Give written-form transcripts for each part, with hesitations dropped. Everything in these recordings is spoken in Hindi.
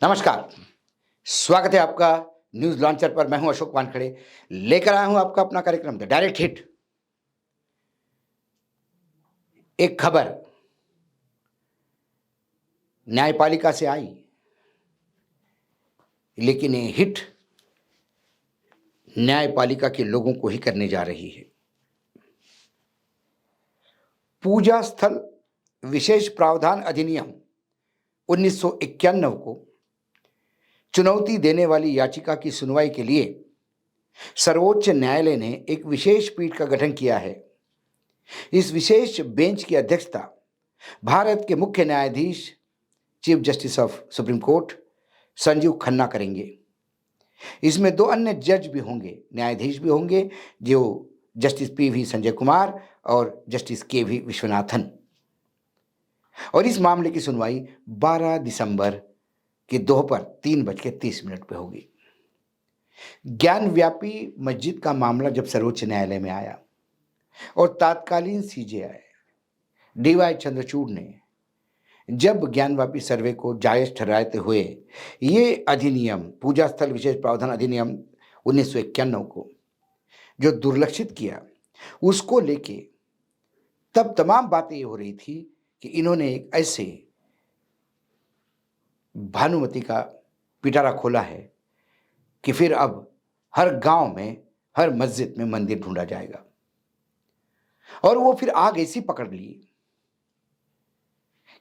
नमस्कार। स्वागत है आपका न्यूज लॉन्चर पर। मैं हूं अशोक वानखड़े, लेकर आया हूं आपका अपना कार्यक्रम द डायरेक्ट हिट। एक खबर न्यायपालिका से आई, लेकिन ये हिट न्यायपालिका के लोगों को ही करने जा रही है। पूजा स्थल विशेष प्रावधान अधिनियम 1991 को चुनौती देने वाली याचिका की सुनवाई के लिए सर्वोच्च न्यायालय ने एक विशेष पीठ का गठन किया है। इस विशेष बेंच की अध्यक्षता भारत के मुख्य न्यायाधीश chief justice of supreme court Sanjeev Khanna करेंगे। इसमें दो अन्य जज भी होंगे, न्यायाधीश भी होंगे, जो जस्टिस पी.वी. संजय कुमार और जस्टिस के.वी. विश्वनाथन। और इस मामले की सुनवाई 12 दिसंबर की दोपहर 3:30 पे होगी। ज्ञानव्यापी मस्जिद का मामला जब सर्वोच्च न्यायालय में आया और तात्कालीन सीजेआई डी.वाई. चंद्रचूड़ ने जब ज्ञानव्यापी सर्वे को जायज ठहराते हुए ये अधिनियम पूजा स्थल विशेष प्रावधान अधिनियम 1991 को जो दुर्लक्षित किया, उसको लेके तब तमाम बातें ये हो रही थी कि इन्होंने एक ऐसे भानुमति का पिटारा खोला है कि फिर अब हर गांव में, हर मस्जिद में मंदिर ढूंढा जाएगा। और वो फिर आग ऐसी पकड़ ली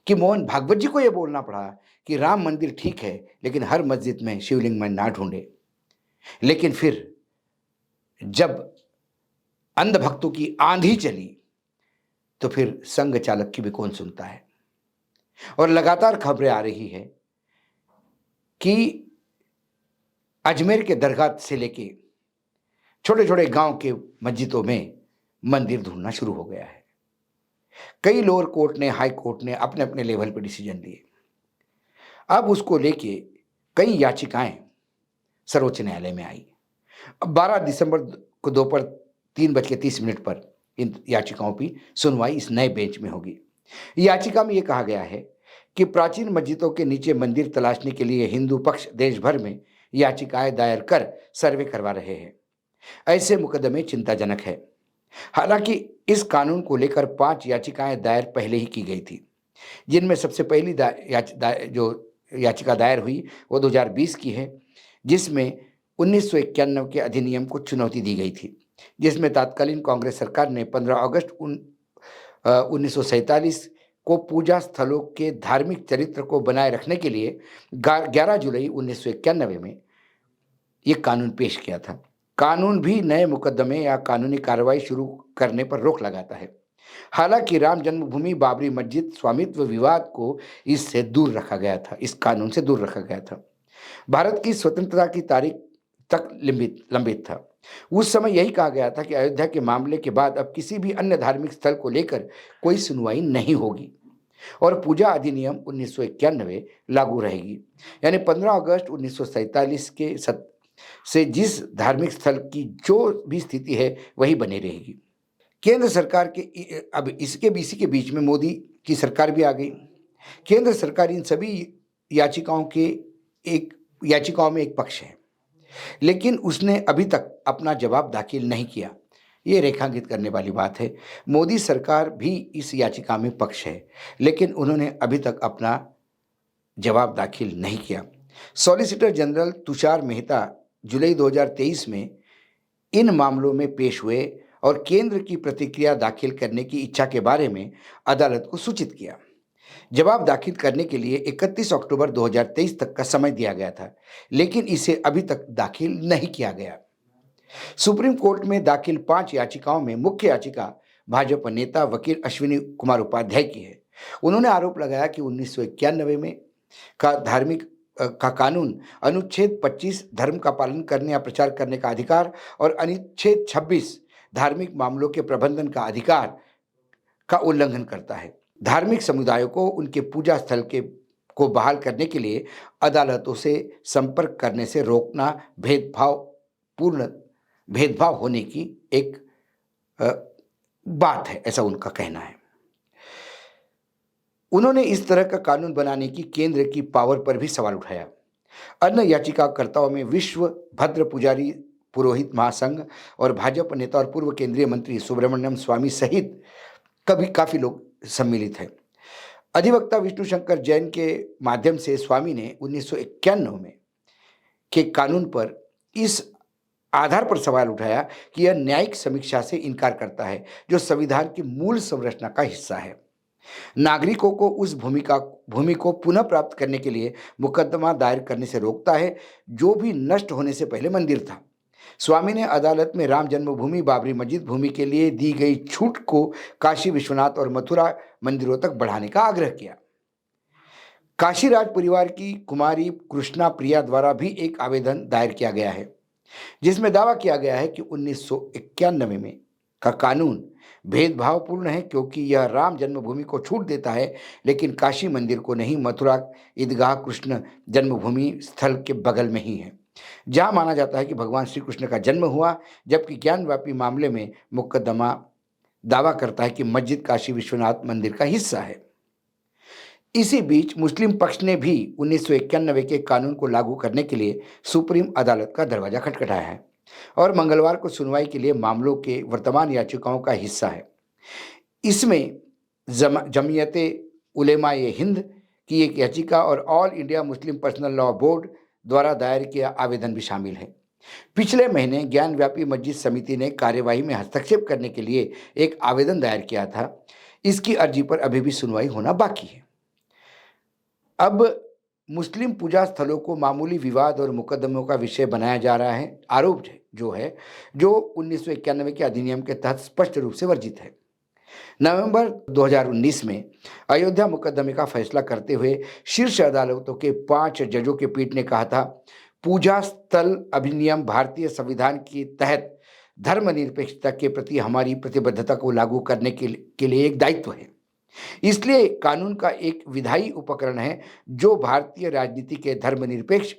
कि मोहन भागवत जी को यह बोलना पड़ा कि राम मंदिर ठीक है, लेकिन हर मस्जिद में शिवलिंग में ना ढूंढे। लेकिन फिर जब अंधभक्तों की आंधी चली तो फिर संघ चालक की भी कौन सुनता है। और लगातार खबरें आ रही है कि अजमेर के दरगाह से लेके छोटे छोटे गांव के मस्जिदों में मंदिर ढूंढना शुरू हो गया है। कई लोअर कोर्ट ने, हाई कोर्ट ने अपने अपने लेवल पर डिसीजन लिए। अब उसको लेके कई याचिकाएं सर्वोच्च न्यायालय में आई। अब 12 दिसंबर को दोपहर 3:30 पर इन याचिकाओं की सुनवाई इस नए बेंच में होगी। याचिका में यह कहा गया है कि प्राचीन मस्जिदों के नीचे मंदिर तलाशने के लिए हिंदू पक्ष देश भर में याचिकाएं दायर कर सर्वे करवा रहे हैं। ऐसे मुकदमे चिंताजनक है। हालांकि इस कानून को लेकर 5 याचिकाएं दायर पहले ही की गई थी, जिनमें सबसे पहली जो याचिका दायर हुई वो 2020 की है, जिसमें 1991 के अधिनियम को चुनौती दी गई थी, जिसमें तत्कालीन कांग्रेस सरकार ने 15 अगस्त 1947 को पूजा स्थलों के धार्मिक चरित्र को बनाए रखने के लिए 11 जुलाई 1991 में ये कानून पेश किया था। कानून भी नए मुकदमे या कानूनी कार्रवाई शुरू करने पर रोक लगाता है। हालांकि राम जन्मभूमि बाबरी मस्जिद स्वामित्व विवाद को इससे दूर रखा गया था, इस कानून से दूर रखा गया था। भारत की स्वतंत्रता की तारीख तक लंबित था। उस समय यही कहा गया था कि अयोध्या के मामले के बाद अब किसी भी अन्य धार्मिक स्थल को लेकर कोई सुनवाई नहीं होगी और पूजा अधिनियम 1991 लागू रहेगी। यानी 15 अगस्त 1947 के से जिस धार्मिक स्थल की जो भी स्थिति है वही बनी रहेगी। केंद्र सरकार के अब इसी के बीच में मोदी की सरकार भी आ गई। केंद्र सरकार इन सभी याचिकाओं में एक पक्ष है, लेकिन उसने अभी तक अपना जवाब दाखिल नहीं किया। ये रेखांकित करने वाली बात है। मोदी सरकार भी इस याचिका में पक्ष है, लेकिन उन्होंने अभी तक अपना जवाब दाखिल नहीं किया। सॉलिसिटर जनरल तुषार मेहता जुलाई 2023 में इन मामलों में पेश हुए और केंद्र की प्रतिक्रिया दाखिल करने की इच्छा के बारे में अदालत को सूचित किया। जवाब दाखिल करने के लिए 31 अक्टूबर 2023 तक का समय दिया गया था, लेकिन इसे अभी तक दाखिल नहीं किया गया। सुप्रीम कोर्ट में दाखिल 5 याचिकाओं में मुख्य याचिका भाजपा नेता वकील अश्विनी कुमार उपाध्याय की है। उन्होंने आरोप लगाया कि 1991 में का कानून अनुच्छेद 25 धर्म का पालन करने या प्रचार करने का अधिकार और अनुच्छेद 26 धार्मिक मामलों के प्रबंधन का अधिकार का उल्लंघन करता है। धार्मिक समुदायों को उनके पूजा स्थल को बहाल करने के लिए अदालतों से संपर्क करने से रोकना भेदभाव होने की एक बात है, ऐसा उनका कहना है। उन्होंने इस तरह का कानून बनाने की केंद्र की पावर पर भी सवाल उठाया। अन्य याचिकाकर्ताओं में विश्व भद्र पुजारी पुरोहित महासंघ और भाजपा नेता और पूर्व केंद्रीय मंत्री सुब्रमण्यम स्वामी सहित कभी काफी लोग सम्मिलित हैं। अधिवक्ता विष्णु शंकर जैन के माध्यम से स्वामी ने 1991 में के कानून पर इस आधार पर सवाल उठाया कि यह न्यायिक समीक्षा से इनकार करता है जो संविधान की मूल संरचना का हिस्सा है। नागरिकों को उस भूमि को पुनः प्राप्त करने के लिए मुकदमा दायर करने से रोकता है जो भी नष्ट होने से पहले मंदिर था। स्वामी ने अदालत में राम जन्मभूमि बाबरी मस्जिद भूमि के लिए दी गई छूट को काशी विश्वनाथ और मथुरा मंदिरों तक बढ़ाने का आग्रह किया। काशीराज परिवार की कुमारी कृष्णा प्रिया द्वारा भी एक आवेदन दायर किया गया है जिसमें दावा किया गया है कि 1991 में का कानून भेदभावपूर्ण है क्योंकि यह राम जन्मभूमि को छूट देता है लेकिन काशी मंदिर को नहीं। मथुरा ईदगाह कृष्ण जन्मभूमि स्थल के बगल में ही है जहां माना जाता है कि भगवान श्री कृष्ण का जन्म हुआ, जबकि ज्ञानवापी मामले में मुकदमा दावा करता है कि मस्जिद काशी विश्वनाथ मंदिर का हिस्सा है। इसी बीच मुस्लिम पक्ष ने भी 1991 के कानून को लागू करने के लिए सुप्रीम अदालत का दरवाजा खटखटाया है और मंगलवार को सुनवाई के लिए मामलों के वर्तमान याचिकाओं का हिस्सा है। इसमें जमीयते उलेमाए हिंद की एक याचिका और all India Muslim personal law board द्वारा दायर किया आवेदन भी शामिल है। पिछले महीने ज्ञानव्यापी मस्जिद समिति ने कार्यवाही में हस्तक्षेप करने के लिए एक आवेदन दायर किया था। इसकी अर्जी पर अभी भी सुनवाई होना बाकी है। अब मुस्लिम पूजा स्थलों को मामूली विवाद और मुकदमों का विषय बनाया जा रहा है। आरोप जो 1991 के अधिनियम के तहत स्पष्ट रूप से वर्जित है। नवंबर 2019 में अयोध्या मुकदमे का फैसला करते हुए शीर्ष अदालतों के 5 जजों की पीठ ने कहा था, पूजा स्थल अधिनियम भारतीय संविधान के तहत धर्मनिरपेक्षता के प्रति हमारी प्रतिबद्धता को लागू करने के लिए एक दायित्व है। इसलिए कानून का एक विधायी उपकरण है जो भारतीय राजनीति के धर्मनिरपेक्ष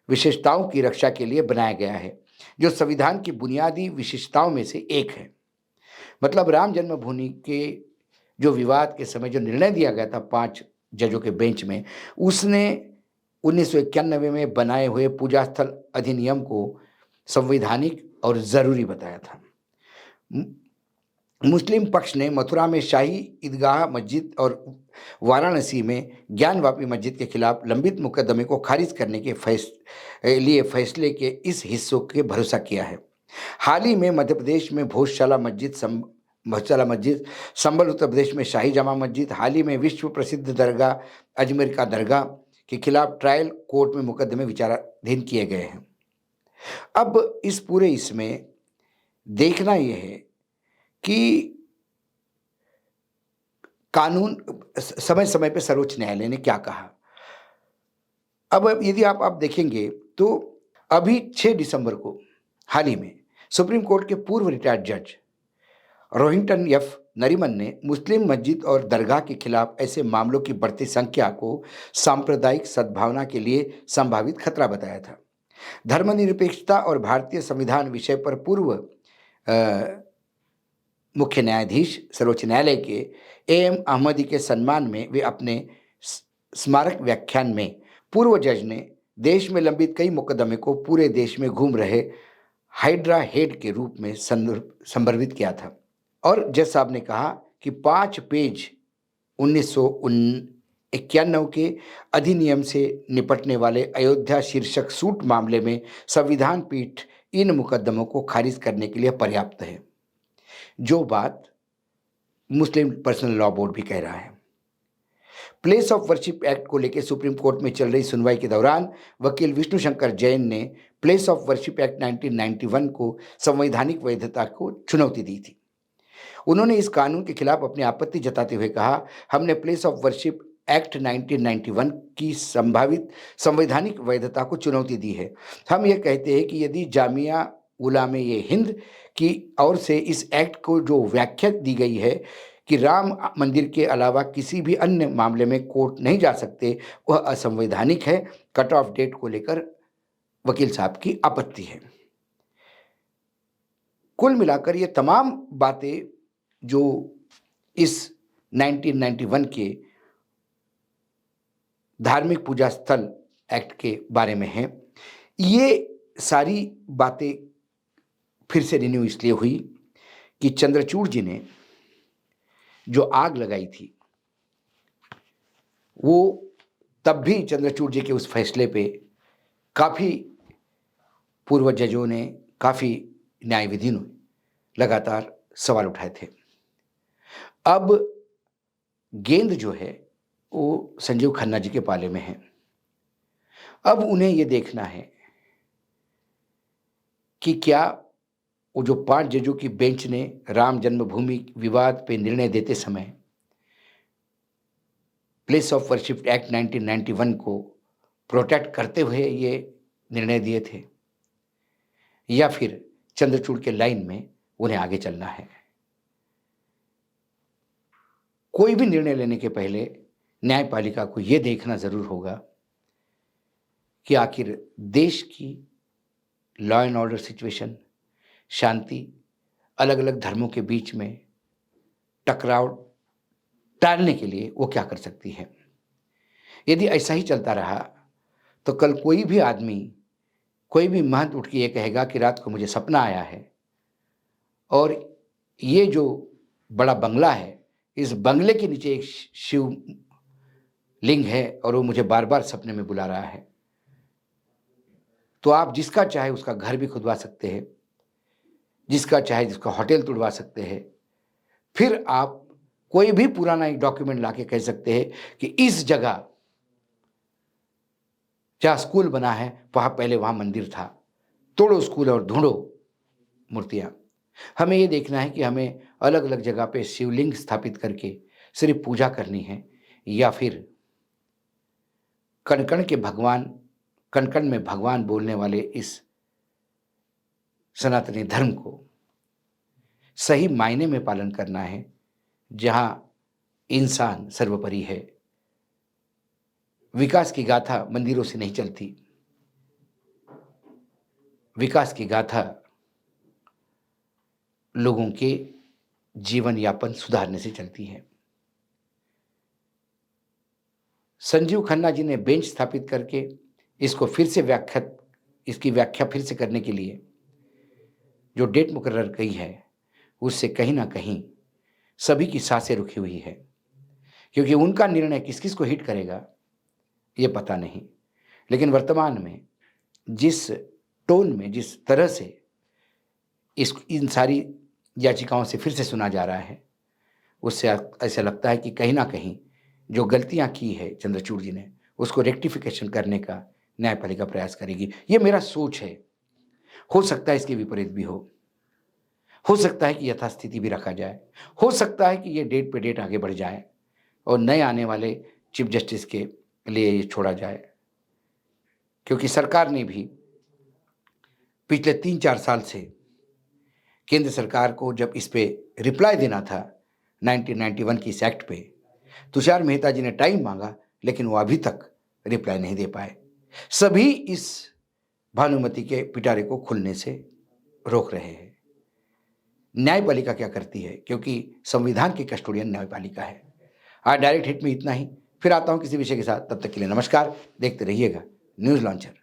विशेषताओं की रक्षा के लिए बनाया गया है, जो संविधान की बुनियादी विशेषताओं में से एक है। मतलब राम जन्मभूमि के जो विवाद के समय जो निर्णय दिया गया था 5 जजों के बेंच में, उसने 1991 में बनाए हुए पूजा स्थल अधिनियम को संवैधानिक और जरूरी बताया था। मुस्लिम पक्ष ने मथुरा में शाही ईदगाह मस्जिद और वाराणसी में ज्ञानवापी मस्जिद के खिलाफ लंबित मुकदमे को खारिज करने के फैसले के इस हिस्सों के भरोसा किया है। हाल ही में मध्य प्रदेश में भोजशाला मस्जिद, संबल उत्तर प्रदेश में शाही जामा मस्जिद, हाल ही में विश्व प्रसिद्ध दरगाह अजमेर का दरगाह के खिलाफ ट्रायल कोर्ट में मुकदमे विचाराधीन किए गए हैं। अब इस पूरे इसमें देखना यह है कि कानून समय समय पर सर्वोच्च न्यायालय ने क्या कहा। अब यदि आप देखेंगे तो अभी 6 दिसंबर को हाल ही में सुप्रीम कोर्ट के पूर्व रिटायर्ड जज रोहिंटन एफ नरीमन ने मुस्लिम मस्जिद और दरगाह के खिलाफ ऐसे मामलों की बढ़ती संख्या को सांप्रदायिक सद्भावना के लिए संभावित खतरा बताया था। धर्मनिरपेक्षता और भारतीय संविधान विषय पर पूर्व मुख्य न्यायाधीश सर्वोच्च न्यायालय के एएम अहमदी के सम्मान में वे अपने स्मारक व्याख्यान में पूर्व जज ने देश में लंबित कई मुकदमे को पूरे देश में घूम रहे हाइड्रा हेड के रूप में संदर्भित किया था। और जज साहब ने कहा कि 5 पेज 1991 के अधिनियम से निपटने वाले अयोध्या शीर्षक सूट मामले में संविधान पीठ इन मुकदमों को खारिज करने के लिए पर्याप्त है, जो बात मुस्लिम पर्सनल लॉ बोर्ड भी कह रहा है। प्लेस ऑफ वर्शिप एक्ट को लेकर सुप्रीम कोर्ट में चल रही सुनवाई के दौरान वकील विष्णु शंकर जैन ने प्लेस ऑफ वर्शिप एक्ट 1991 को संवैधानिक वैधता को चुनौती दी थी। उन्होंने इस कानून के खिलाफ अपनी आपत्ति जताते हुए कहा, हमने प्लेस ऑफ वर्शिप एक्ट 1991 की संभावित संवैधानिक वैधता को चुनौती दी है। हम यह कहते हैं कि यदि जामिया उलामे हिंद की ओर से इस एक्ट को जो व्याख्या दी गई है कि राम मंदिर के अलावा किसी भी अन्य मामले में कोर्ट नहीं जा सकते, वह असंवैधानिक है। कट ऑफ डेट को लेकर वकील साहब की आपत्ति है। कुल मिलाकर ये तमाम बातें जो इस 1991 के धार्मिक पूजा स्थल एक्ट के बारे में है। ये सारी बातें फिर से रिन्यू इसलिए हुई कि चंद्रचूड़ जी ने जो आग लगाई थी, वो तब भी चंद्रचूड़ जी के उस फैसले पे काफ़ी पूर्व जजों ने, काफ़ी न्यायविधि ने लगातार सवाल उठाए थे। अब गेंद जो है वो संजीव खन्ना जी के पाले में है। अब उन्हें ये देखना है कि क्या वो जो 5 जजों की बेंच ने राम जन्मभूमि विवाद पे निर्णय देते समय प्लेस ऑफ वर्शिप एक्ट 1991 को प्रोटेक्ट करते हुए ये निर्णय दिए थे, या फिर चंद्रचूड़ के लाइन में उन्हें आगे चलना है। कोई भी निर्णय लेने के पहले न्यायपालिका को ये देखना ज़रूर होगा कि आखिर देश की लॉ एंड ऑर्डर सिचुएशन, शांति, अलग-अलग धर्मों के बीच में टकराव टालने के लिए वो क्या कर सकती है। यदि ऐसा ही चलता रहा तो कल कोई भी आदमी, कोई भी महंत उठ के ये कहेगा कि रात को मुझे सपना आया है और ये जो बड़ा बंगला है, इस बंगले के नीचे एक शिव लिंग है और वो मुझे बार-बार सपने में बुला रहा है। तो आप जिसका चाहे उसका घर भी खुदवा सकते हैं, जिसका चाहे जिसका होटल तुड़वा सकते हैं। फिर आप कोई भी पुराना एक डॉक्यूमेंट लाके कह सकते हैं कि इस जगह जहाँ स्कूल बना है, पहले वहाँ मंदिर था। तोड़ो स्कूल और ढूँढो मूर्तियाँ। हमें ये देखना है कि हमें अलग-अलग जगह पे शिवलिंग स्थापित करके सिर्फ़ पूजा करनी है, या फिर कण-कण में भगवान बोलने वाले इस सनातनी धर्म को सही मायने में पालन करना है, जहाँ इंसान सर्वोपरि है। विकास की गाथा मंदिरों से नहीं चलती। विकास की गाथा लोगों के जीवन यापन सुधारने से चलती है। संजीव खन्ना जी ने बेंच स्थापित करके इसको फिर से इसकी व्याख्या फिर से करने के लिए जो डेट मुकर्रर की है, उससे कहीं न कहीं सभी की सांसें रुकी हुई है, क्योंकि उनका निर्णय किस-किस को हिट करेगा, ये पता नहीं। लेकिन वर्तमान में जिस टोन में, जिस तरह से इन सारी याचिकाओं से फिर से सुना जा रहा है, उससे ऐसा लगता है कि कहीं न कहीं जो गलतियाँ की है चंद्रचूड़ जी ने, उसको रेक्टिफिकेशन करने का न्यायपालिका प्रयास करेगी। ये मेरा सोच है। हो सकता है इसके विपरीत भी हो। हो सकता है कि यथास्थिति भी रखा जाए। हो सकता है कि ये डेट पे डेट आगे बढ़ जाए और नए आने वाले चीफ जस्टिस के लिए ये छोड़ा जाए। क्योंकि सरकार ने भी पिछले 3-4 साल से केंद्र सरकार को जब इस पे रिप्लाई देना था 1991 की इस एक्ट पे, तुषार मेहता जी ने टाइम मांगा, लेकिन वो अभी तक रिप्लाई नहीं दे पाए। सभी इस भानुमति के पिटारे को खुलने से रोक रहे हैं। न्यायपालिका क्या करती है, क्योंकि संविधान की कस्टोडियन न्यायपालिका है। आज डायरेक्ट हिट में इतना ही। फिर आता हूं किसी विषय के साथ। तब तक के लिए नमस्कार। देखते रहिएगा न्यूज़ लॉन्चर।